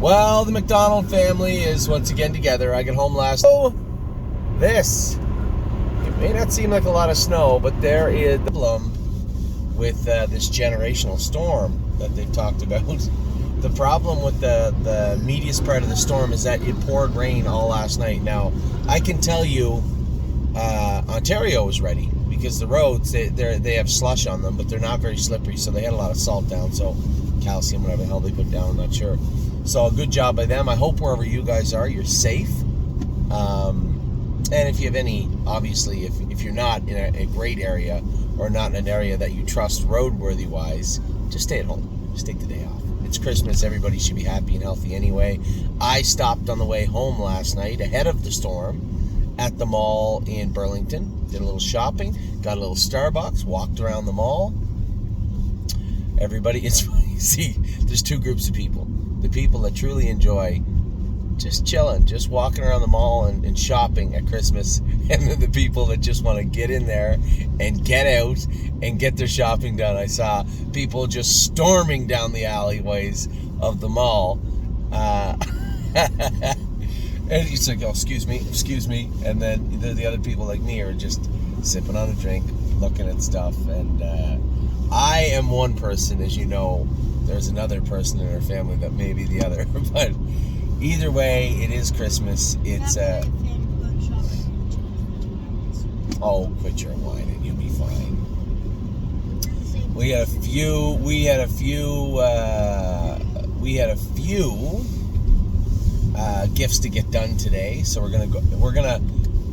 Well, the McDonald family is once again together. I got home last. Oh, this. It may not seem like a lot of snow, but there is a problem with this generational storm that they've talked about. The problem with the meatiest part of the storm is that it poured rain all last night. Now, I can tell you, Ontario is ready because the roads they have slush on them, but they're not very slippery, so they had a lot of salt down. So calcium, whatever the hell they put down, I'm not sure. So a good job by them. I hope wherever you guys are, you're safe. And if you have any, obviously, if you're not in a great area or not in an area that you trust roadworthy wise, just stay at home. Just take the day off. It's Christmas. Everybody should be happy and healthy anyway. I stopped on the way home last night ahead of the storm at the mall in Burlington. Did a little shopping. Got a little Starbucks. Walked around the mall. Everybody, it's funny. See, there's two groups of people. The people that truly enjoy just chilling, just walking around the mall and shopping at Christmas, and then the people that just want to get in there and get out and get their shopping done. I saw people just storming down the alleyways of the mall. And it's like, oh, excuse me. And then the other people like me are just sipping on a drink, looking at stuff. And I am one person, as you know. There's another person in our family that may be the other. But either way, it is Christmas. It's oh, quit your whining. You'll be fine. We had a few gifts to get done today, so we're gonna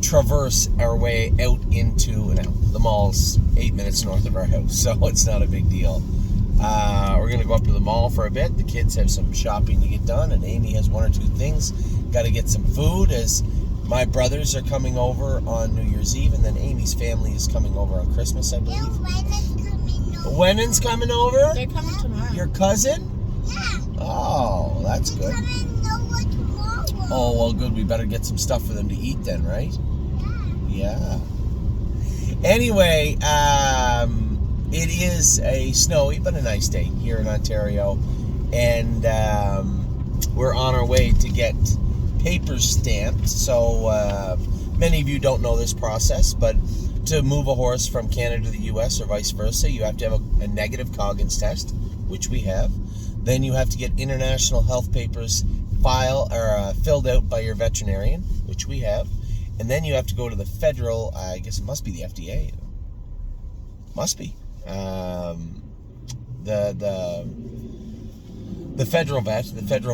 traverse our way out into the mall's 8 minutes north of our house, so it's not a big deal. We're gonna go up to the mall for a bit. The kids have some shopping to get done, and Amy has one or two things. Got to get some food, as my brothers are coming over on New Year's Eve, and then Amy's family is coming over on Christmas, I believe. Whenen's coming over? They're coming tomorrow. Your cousin? Yeah. Oh, that's good. Tomorrow. Oh, well, good. We better get some stuff for them to eat then, right? Yeah. Anyway, it is a snowy but a nice day here in Ontario, and we're on our way to get papers stamped. So many of you don't know this process, but to move a horse from Canada to the US or vice versa, you have to have a negative Coggins test, which we have. Then you have to get international health papers filled out by your veterinarian, which we have. And then you have to go to the federal, I guess it must be the FDA. Must be. The federal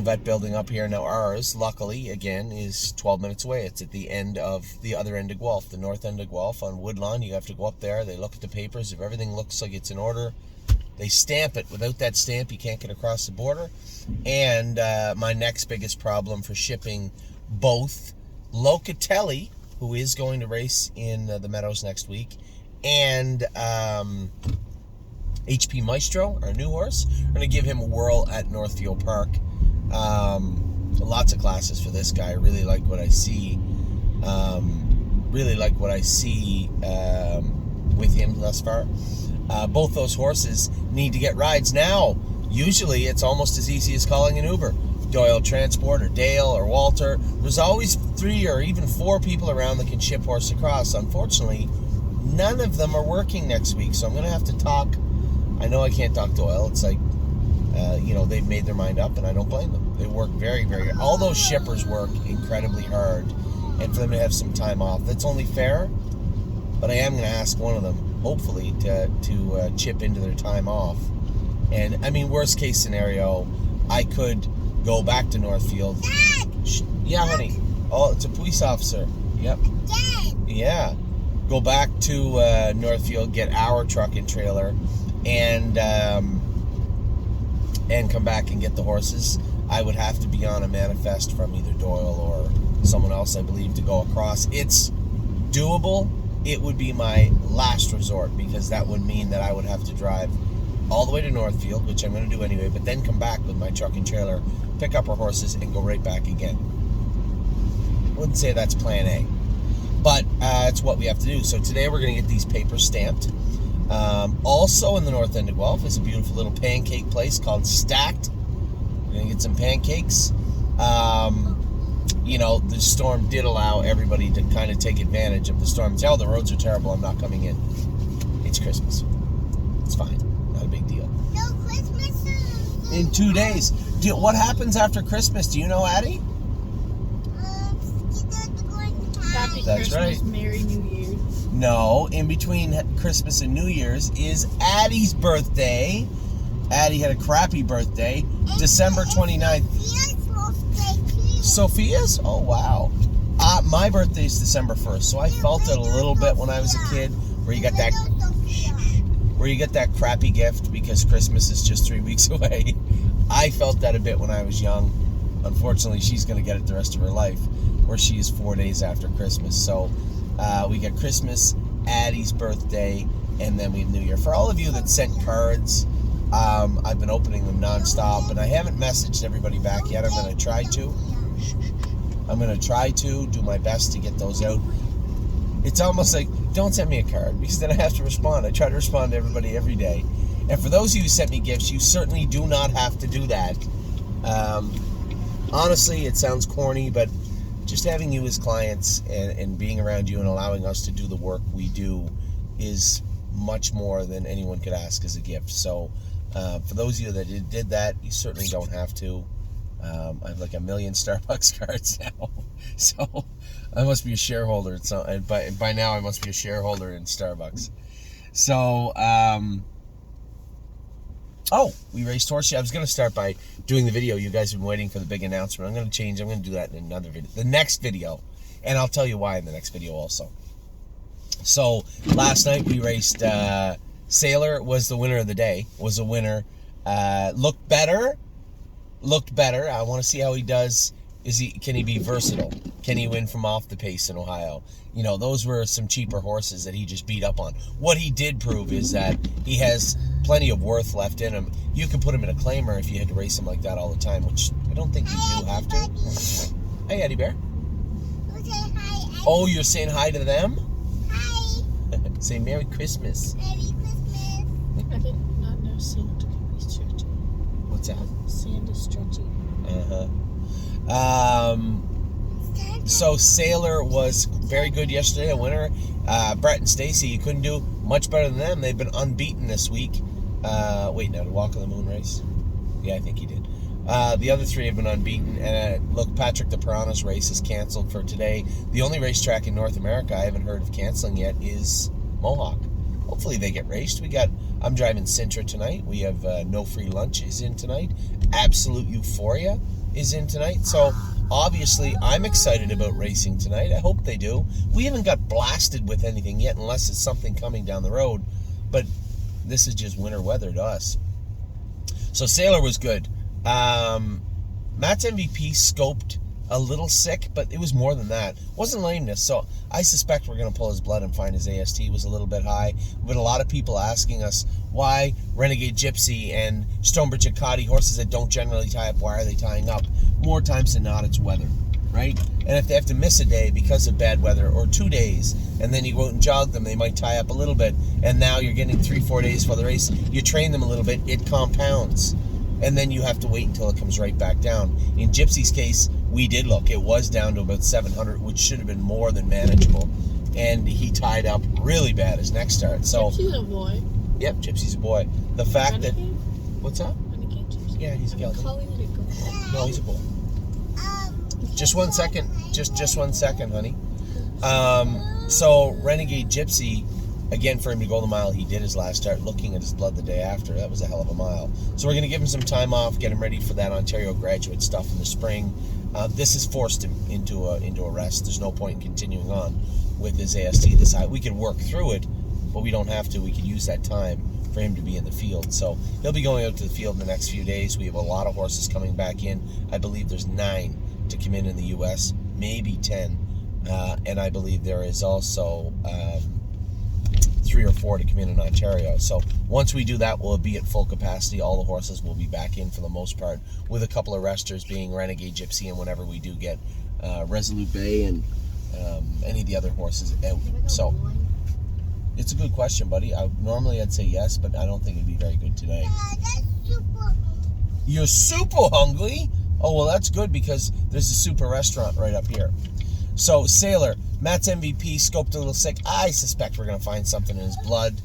vet building up here. Now ours, luckily, again, is 12 minutes away. It's at the end of the other end of Guelph, the north end of Guelph on Woodlawn. You have to go up there. They look at the papers. If everything looks like it's in order, they stamp it. Without that stamp, you can't get across the border. And my next biggest problem for shipping both Locatelli, who is going to race in the Meadows next week, and HP Maestro, our new horse. We're going to give him a whirl at Northfield Park. Lots of classes for this guy. I really like what I see. With him thus far. Both those horses need to get rides now. Usually it's almost as easy as calling an Uber. Doyle Transport or Dale or Walter. There's always 3 or even 4 people around that can ship horses across. Unfortunately, none of them are working next week, so I'm going to have to talk. I know I can't talk Doyle. It's like, they've made their mind up, and I don't blame them. They work very, very hard. All those shippers work incredibly hard, and for them to have some time off, that's only fair. But I am going to ask one of them, hopefully, to chip into their time off. And, I mean, worst case scenario, I could go back to Northfield. Dad! Yeah, honey. Oh, it's a police officer. Yep. Dad! Yeah. Go back to Northfield, get our truck and trailer, and come back and get the horses. I would have to be on a manifest from either Doyle or someone else, I believe, to go across. It's doable. It would be my last resort, because that would mean that I would have to drive all the way to Northfield, which I'm going to do anyway, but then come back with my truck and trailer, pick up our horses, and go right back again. Wouldn't say that's plan A, but it's what we have to do. So today we're going to get these papers stamped. Also in the north end of Guelph is a beautiful little pancake place called Stacked. We're going to get some pancakes. The storm did allow everybody to kind of take advantage of the storm. Tell the roads are terrible. I'm not coming in. It's Christmas. It's fine. Not a big deal. No Christmas In 2 days. What happens after Christmas? Do you know, Addie? Happy That's Christmas, right. Merry New Year. No, in between Christmas and New Year's is Addie's birthday. Addie had a crappy birthday. December 29th. Sophia's? Oh, wow. My birthday's December 1st, so I felt it a little bit when I was a kid, where you get that crappy gift because Christmas is just 3 weeks away. I felt that a bit when I was young. Unfortunately, she's going to get it the rest of her life, where she is 4 days after Christmas. So we get Christmas, Addie's birthday, and then we have New Year. For all of you that sent cards, I've been opening them nonstop, and I haven't messaged everybody back yet. I'm going to try to do my best to get those out. It's almost like, don't send me a card, because then I have to respond. I try to respond to everybody every day. And for those of you who sent me gifts, you certainly do not have to do that. Honestly, it sounds corny, but just having you as clients and being around you and allowing us to do the work we do is much more than anyone could ask as a gift. So for those of you that did that, you certainly don't have to. I have like 1 million Starbucks cards now, so I must be a shareholder. By now I must be a shareholder in Starbucks. So, we raced horses. I was going to start by doing the video. You guys have been waiting for the big announcement. I'm going to change. I'm going to do that in another video, the next video, and I'll tell you why in the next video also. So last night we raced. Sailor was the winner of the day. Was a winner. Looked better. I want to see how he does. Can he be versatile? Can he win from off the pace in Ohio? Those were some cheaper horses that he just beat up on. What he did prove is that he has plenty of worth left in him. You could put him in a claimer if you had to race him like that all the time, which I don't think you do have to. Hey, Eddie Bear. Okay, hi. Oh, you're saying hi to them? Hi. Say Merry Christmas. Merry Christmas. I did not know sand could be stretchy. What's that? Sand is stretchy. So Sailor was very good yesterday, a winner. Brett and Stacy, you couldn't do much better than them. They've been unbeaten this week. Wait, no, did Walk on the Moon race? Yeah, I think he did. The other three have been unbeaten. And look, Patrick the Piranha's race is canceled for today. The only racetrack in North America I haven't heard of canceling yet is Mohawk. Hopefully they get raced. I'm driving Sintra tonight. We have No Free Lunch is in tonight. Absolute Euphoria is in tonight. So obviously I'm excited about racing tonight. I hope they do. We haven't got blasted with anything yet unless it's something coming down the road. But this is just winter weather to us. So Sailor was good. Matt's MVP scoped a little sick, but it was more than that. It wasn't lameness, so I suspect we're going to pull his blood and find his AST was a little bit high. But a lot of people asking us why Renegade Gypsy and Stonebridge and Cotty, horses that don't generally tie up, why are they tying up? More times than not, it's weather, right? And if they have to miss a day because of bad weather, or 2 days, and then you go out and jog them, they might tie up a little bit, and now you're getting 3-4 days for the race. You train them a little bit, it compounds. And then you have to wait until it comes right back down. In Gypsy's case, we did look. It was down to about 700, which should have been more than manageable. And he tied up really bad his next start. So, Gypsy's a boy. Yep, Gypsy's a boy. The fact that... What's up? Renegade Gypsy. Yeah, he's a I'm gelding. calling it a girl. No, he's a boy. Just 1 second. Just 1 second, honey. So, Renegade Gypsy... Again, for him to go the mile he did his last start, looking at his blood the day after, that was a hell of a mile. So we're going to give him some time off, get him ready for that Ontario graduate stuff in the spring. This has forced him into a rest. There's no point in continuing on with his AST this high. We could work through it, but we don't have to. We could use that time for him to be in the field. So he'll be going out to the field in the next few days. We have a lot of horses coming back in. I believe there's 9 to come in the U.S., maybe 10. And I believe there is also... 3 or 4 to come in Ontario. So once we do that, we'll be at full capacity. All the horses will be back in for the most part, with a couple of resters being Renegade Gypsy, and whenever we do get Resolute Bay and any of the other horses out. So it's a good question, buddy. Normally I'd say yes, but I don't think it'd be very good today. That's super hungry. You're super hungry? Oh, well, that's good because there's a super restaurant right up here. So, Sailor, Matt's MVP, scoped a little sick. I suspect we're going to find something in his blood.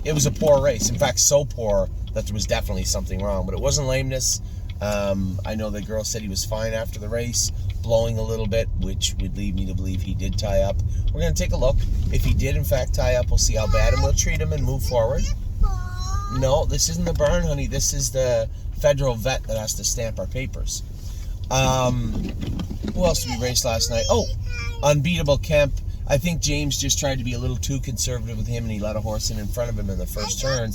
It was a poor race. In fact, so poor that there was definitely something wrong. But it wasn't lameness. I know the girl said he was fine after the race, blowing a little bit, which would lead me to believe he did tie up. We're going to take a look. If he did, in fact, tie up, we'll see how bad, and we'll treat him and move forward. No, this isn't the barn, honey. This is the federal vet that has to stamp our papers. Who else did we race last night? Oh, Unbeatable Kemp. I think James just tried to be a little too conservative with him, and he let a horse in front of him in the first turn.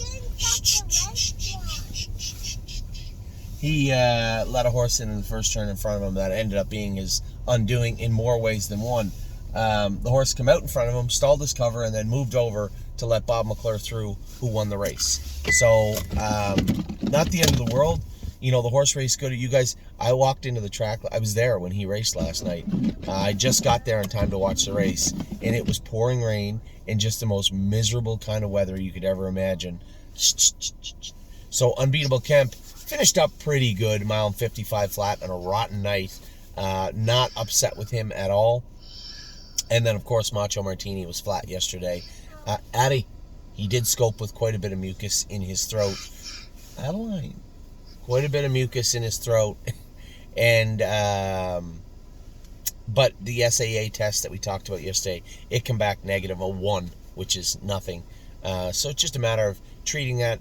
He let a horse in the first turn in front of him that ended up being his undoing in more ways than one. The horse came out in front of him, stalled his cover, and then moved over to let Bob McClure through, who won the race. So, not the end of the world. You know, the horse race good. You guys, I walked into the track. I was there when he raced last night. I just got there in time to watch the race, and it was pouring rain and just the most miserable kind of weather you could ever imagine. So, Unbeatable Kemp finished up pretty good, mile and 55 flat on a rotten night. Not upset with him at all. And then, of course, Macho Martini was flat yesterday. Addie, he did scope with quite a bit of mucus in his throat. Adeline, quite a bit of mucus in his throat. And, but the SAA test that we talked about yesterday, it came back negative, a 1, which is nothing. So it's just a matter of treating that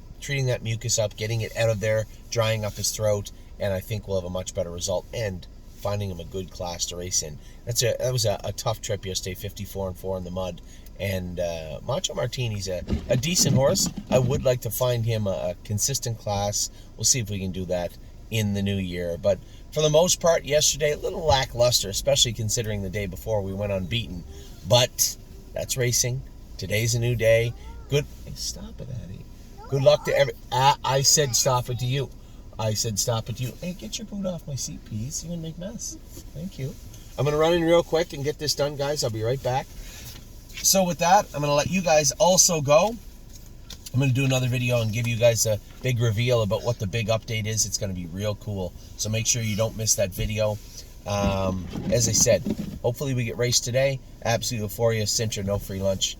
mucus up, getting it out of there, drying up his throat, and I think we'll have a much better result, and finding him a good class to race in. That was a tough trip yesterday, 54-4 in the mud. And Macho Martini's a decent horse. I would like to find him a consistent class. We'll see if we can do that in the new year. But for the most part, yesterday, a little lackluster, especially considering the day before we went unbeaten. But that's racing. Today's a new day. Good. Hey, stop it, Addie. Good luck to every. I said stop it to you. I said stop it to you. Hey, get your boot off my seat, please. You're going to make a mess. Thank you. I'm going to run in real quick and get this done, guys. I'll be right back. So with that, I'm going to let you guys also go. I'm going to do another video and give you guys a big reveal about what the big update is. It's going to be real cool. So make sure you don't miss that video. As I said, hopefully we get raced today. Absolute euphoria, cincher, no free lunch.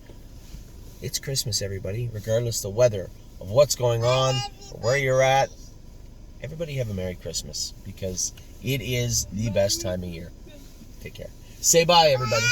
It's Christmas, everybody. Regardless of the weather, of what's going on, or where you're at, everybody have a Merry Christmas, because it is the best time of year. Take care. Say bye, everybody.